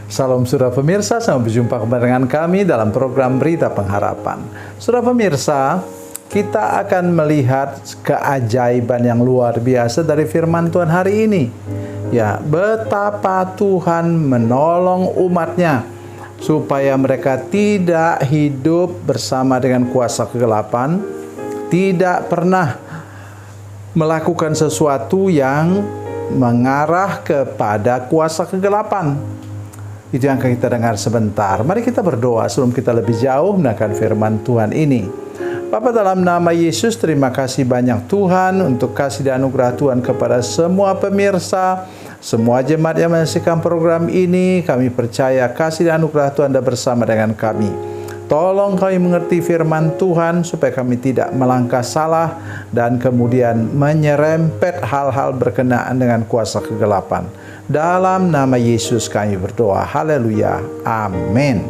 Salam saudara pemirsa, sampai berjumpa kembali dengan kami dalam program Berita Pengharapan. Saudara pemirsa, kita akan melihat keajaiban yang luar biasa dari firman Tuhan hari ini. Ya, betapa Tuhan menolong umatnya supaya mereka tidak hidup bersama dengan kuasa kegelapan, tidak pernah melakukan sesuatu yang mengarah kepada kuasa kegelapan. Itu yang akan kita dengar sebentar. Mari kita berdoa sebelum kita lebih jauh mendengarkan firman Tuhan ini. Bapa, dalam nama Yesus, terima kasih banyak Tuhan untuk kasih dan anugerah Tuhan kepada semua pemirsa, semua jemaat yang menyaksikan program ini. Kami percaya kasih dan anugerah Tuhan ada bersama dengan kami. Tolong kami mengerti firman Tuhan supaya kami tidak melangkah salah dan kemudian menyerempet hal-hal berkenaan dengan kuasa kegelapan. Dalam nama Yesus kami berdoa. Haleluya. Amin.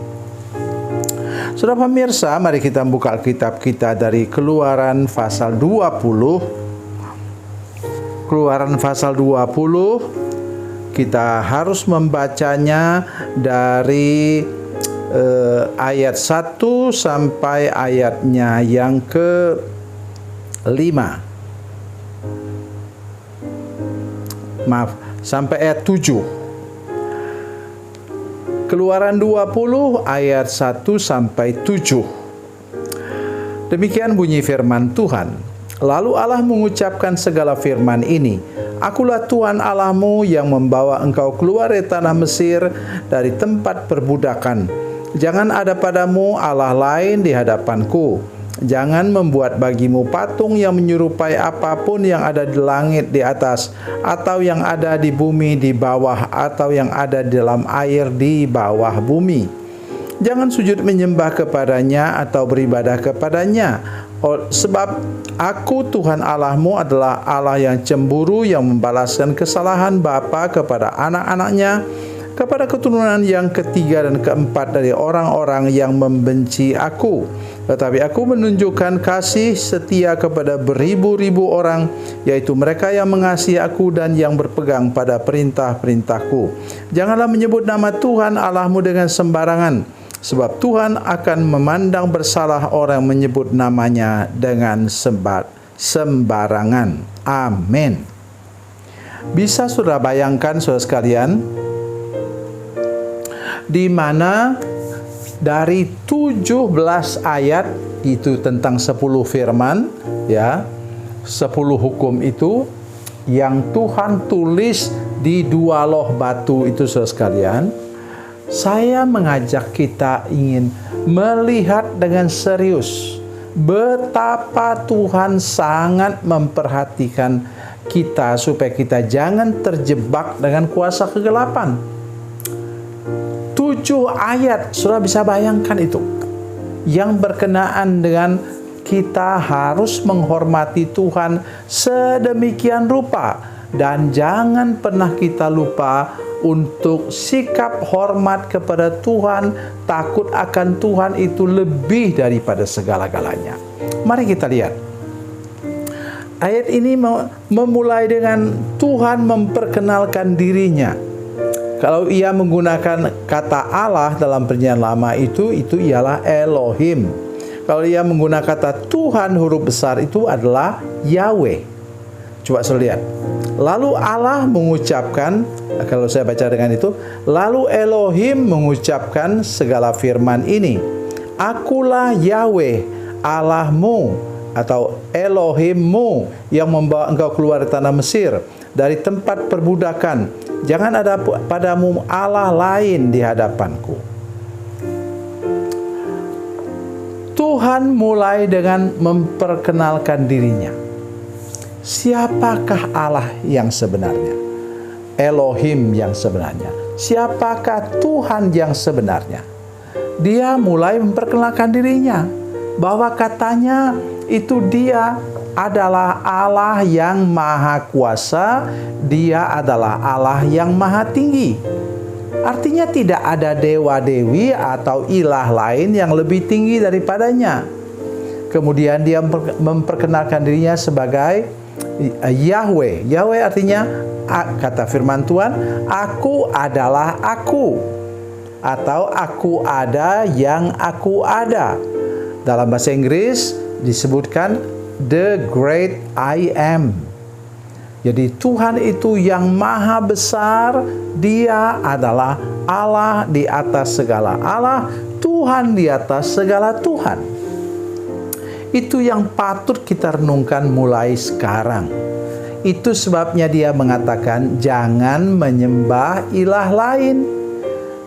Saudara pemirsa, mari kita buka Alkitab kita dari Keluaran pasal 20. Keluaran pasal 20. Kita harus membacanya dari ayat 1 sampai ayatnya yang ke-5. Sampai ayat 7. Keluaran 20 ayat 1 sampai 7. Demikian bunyi firman Tuhan. Lalu Allah mengucapkan segala firman ini. Akulah Tuhan Allahmu yang membawa engkau keluar dari tanah Mesir, dari tempat perbudakan. Jangan ada padamu Allah lain di hadapanku. Jangan membuat bagimu patung yang menyerupai apapun yang ada di langit di atas, atau yang ada di bumi di bawah, atau yang ada di dalam air di bawah bumi. Jangan sujud menyembah kepadanya atau beribadah kepadanya. Sebab aku Tuhan Allahmu adalah Allah yang cemburu, yang membalaskan kesalahan bapa kepada anak-anaknya, kepada keturunan yang ketiga dan keempat dari orang-orang yang membenci aku. Tetapi aku menunjukkan kasih setia kepada beribu-ribu orang, yaitu mereka yang mengasihi aku dan yang berpegang pada perintah-perintahku. Janganlah menyebut nama Tuhan Allahmu dengan sembarangan, sebab Tuhan akan memandang bersalah orang yang menyebut namanya dengan sembarangan. Amin. Bisa saudara bayangkan, saudara sekalian, di mana dari 17 ayat itu tentang 10 firman, ya, 10 hukum itu yang Tuhan tulis di 2 loh batu itu, saudara sekalian. Saya mengajak kita ingin melihat dengan serius betapa Tuhan sangat memperhatikan kita supaya kita jangan terjebak dengan kuasa kegelapan. 7 ayat, saudara bisa bayangkan itu, yang berkenaan dengan kita harus menghormati Tuhan sedemikian rupa, dan jangan pernah kita lupa untuk sikap hormat kepada Tuhan, takut akan Tuhan itu lebih daripada segala-galanya. Mari kita lihat. Ayat ini memulai dengan Tuhan memperkenalkan dirinya. Kalau ia menggunakan kata Allah dalam perjanjian lama itu ialah Elohim. Kalau ia menggunakan kata Tuhan huruf besar itu adalah Yahweh. Coba saya lihat. Lalu Allah mengucapkan, kalau saya baca dengan itu, lalu Elohim mengucapkan segala firman ini. Akulah Yahweh Allahmu atau Elohimmu yang membawa engkau keluar dari tanah Mesir, dari tempat perbudakan. Jangan ada padamu Allah lain di hadapanku. Tuhan mulai dengan memperkenalkan dirinya. Siapakah Allah yang sebenarnya? Elohim yang sebenarnya. Siapakah Tuhan yang sebenarnya? Dia mulai memperkenalkan dirinya, bahwa katanya itu dia adalah Allah yang maha kuasa, dia adalah Allah yang maha tinggi. Artinya tidak ada dewa-dewi atau ilah lain yang lebih tinggi daripadanya. Kemudian dia memperkenalkan dirinya sebagai Yahweh. Yahweh artinya, kata firman Tuhan, aku adalah aku. atau aku ada yang aku ada. Dalam bahasa Inggris disebutkan the great I am. Jadi Tuhan itu yang maha besar, Dia adalah Allah di atas segala Allah, Tuhan di atas segala Tuhan. Itu yang patut kita renungkan mulai sekarang. Itu sebabnya Dia mengatakan, jangan menyembah ilah lain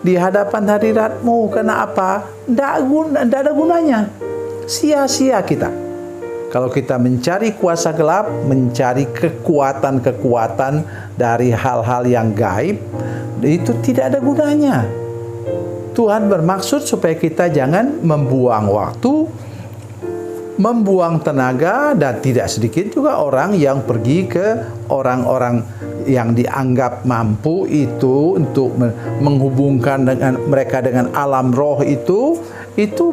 di hadapan hadirat-Mu. Karena apa? Tidak ada gunanya. Sia-sia kita. Kalau kita mencari kuasa gelap, mencari kekuatan-kekuatan dari hal-hal yang gaib, itu tidak ada gunanya. Tuhan bermaksud supaya kita jangan membuang waktu, membuang tenaga, dan tidak sedikit juga orang yang pergi ke orang-orang yang dianggap mampu itu untuk menghubungkan dengan mereka dengan alam roh itu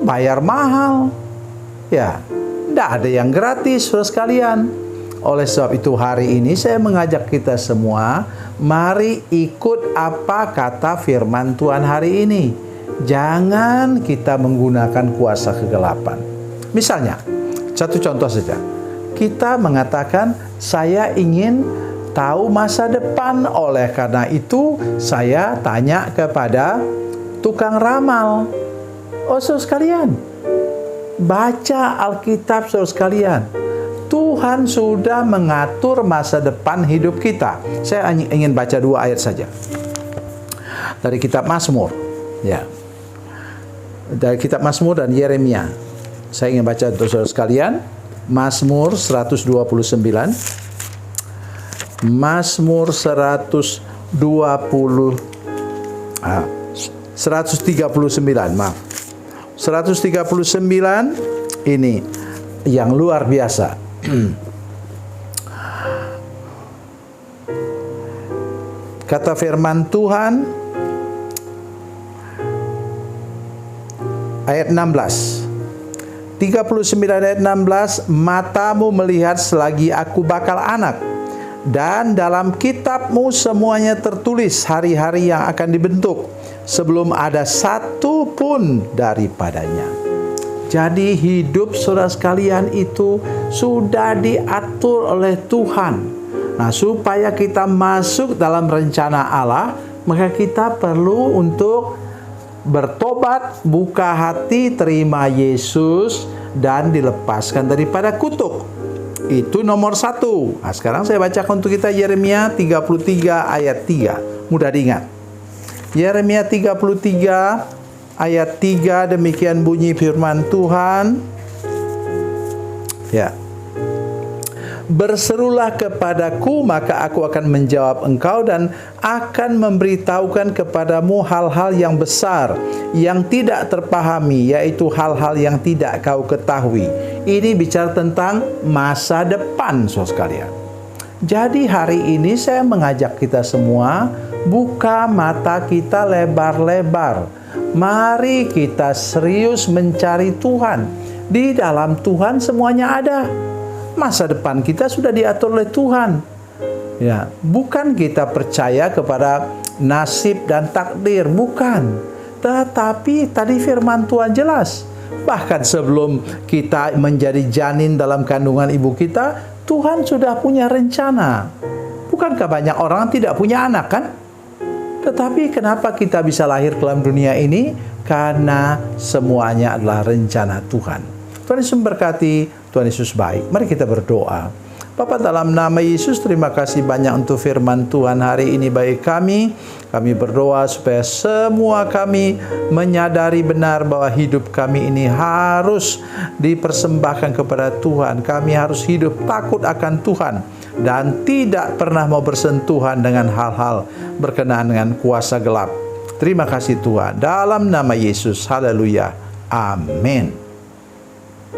bayar mahal. Ya, tidak ada yang gratis, saudara sekalian. Oleh sebab itu hari ini saya mengajak kita semua, mari ikut apa kata firman Tuhan hari ini. Jangan kita menggunakan kuasa kegelapan. Misalnya, satu contoh saja. Kita mengatakan, saya ingin tahu masa depan, oleh karena itu saya tanya kepada tukang ramal. Oh, saudara sekalian, baca Alkitab, saudara sekalian. Tuhan sudah mengatur masa depan hidup kita. Saya ingin baca 2 ayat saja dari kitab Mazmur, ya. Dari kitab Mazmur dan Yeremia. Saya ingin baca untuk saudara sekalian. Mazmur 129. Mazmur 139, maaf. 139 ini yang luar biasa. Kata firman Tuhan ayat 16. 39 ayat 16, matamu melihat selagi aku bakal anak, dan dalam kitab-Mu semuanya tertulis hari-hari yang akan dibentuk, sebelum ada satu pun daripadanya. Jadi hidup saudara sekalian itu sudah diatur oleh Tuhan. Nah, supaya kita masuk dalam rencana Allah, maka kita perlu untuk bertobat, buka hati, terima Yesus, dan dilepaskan daripada kutuk. Itu nomor 1. Nah, sekarang saya bacakan untuk kita Yeremia 33 ayat 3. Mudah diingat. Yeremia 33 ayat 3, demikian bunyi firman Tuhan. Ya. Berserulah kepadaku, maka aku akan menjawab engkau dan akan memberitahukan kepadamu hal-hal yang besar yang tidak terpahami, yaitu hal-hal yang tidak kau ketahui. Ini bicara tentang masa depan, saudara sekalian. Jadi hari ini saya mengajak kita semua, buka mata kita lebar-lebar. Mari kita serius mencari Tuhan. Di dalam Tuhan semuanya ada. Masa depan kita sudah diatur oleh Tuhan. Ya, bukan kita percaya kepada nasib dan takdir, bukan. Tetapi tadi firman Tuhan jelas. Bahkan sebelum kita menjadi janin dalam kandungan ibu kita, Tuhan sudah punya rencana. Bukankah banyak orang tidak punya anak, kan? Tetapi kenapa kita bisa lahir ke dalam dunia ini? Karena semuanya adalah rencana Tuhan. Tuhan Yesus memberkati, Tuhan Yesus baik. Mari kita berdoa. Bapa, dalam nama Yesus, terima kasih banyak untuk firman Tuhan hari ini bagi kami. Kami berdoa supaya semua kami menyadari benar bahwa hidup kami ini harus dipersembahkan kepada Tuhan. Kami harus hidup takut akan Tuhan dan tidak pernah mau bersentuhan dengan hal-hal berkenaan dengan kuasa gelap. Terima kasih Tuhan. Dalam nama Yesus, haleluya. Amin.